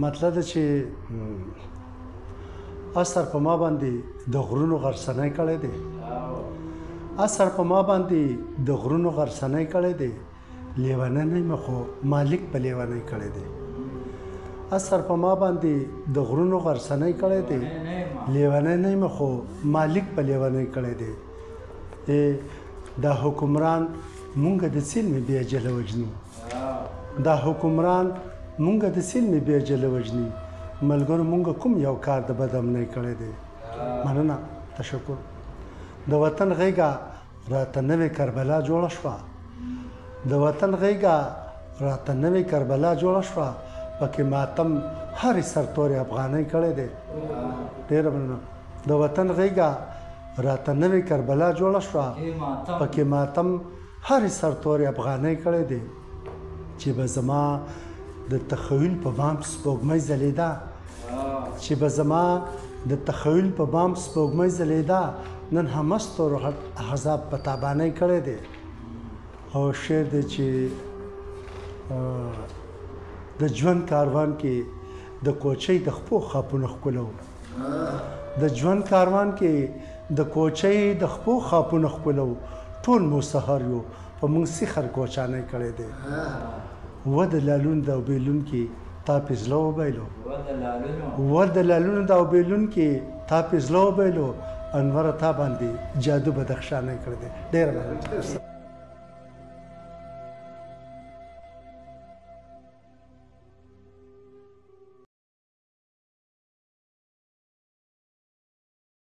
مطلب ده چې اثر په ما باندې د غرونو غرڅنۍ کړی دی اثر په ما باندې د غرونو غرڅنۍ کړی دی لیونی نه یم خو مالک په لیونی کړی دی اثر په ما باندې د غرونو غرڅنۍ کړی دی لیونی نه یم خو مالک په لیونی کړی دی دا حکمران مونږ د سیلمې بې اجله وژني دا حکمران مونږ د سیلمې بې اجله وژني ملګرو مونږ کوم یو کار د بد امنۍ کړی دی مننه تشکر د وطن غېږه راته نوې کربلا جوړه شوه د وطن غېږه راته نوې کربلا جوړه شوه پکې ماتم هرې سرتورې افغانۍ کړی دی ډېره مننه د وطن غېږه راته نوې کربلا جوړه شوه پکې ماتم هرې سرتورې افغانۍ کړی دی چې به زما د تخیل په بام سپوږمۍ ځلېده چې به زما د تخیل په بام سپوږمۍ ځلېده نن هم ستورو احزاب په تابانۍ کړی دی او شعر دی چې د ژوند کاروان کې د کوچۍ د خپو خاپونه ښکلو د ژوند کاروان کې د کوچۍ د خپو خاپونه ښکلو ټول مو سهار یو په موږ سیخر کوچانۍ کړی دی و د لالون د اوبېلون کې تا پې زړه وبایلو و د لالون د اوبېلون کې تا پې زړه وبایلو انوره تا باندې جادو بدخشانۍ کړی دی ډېره مننه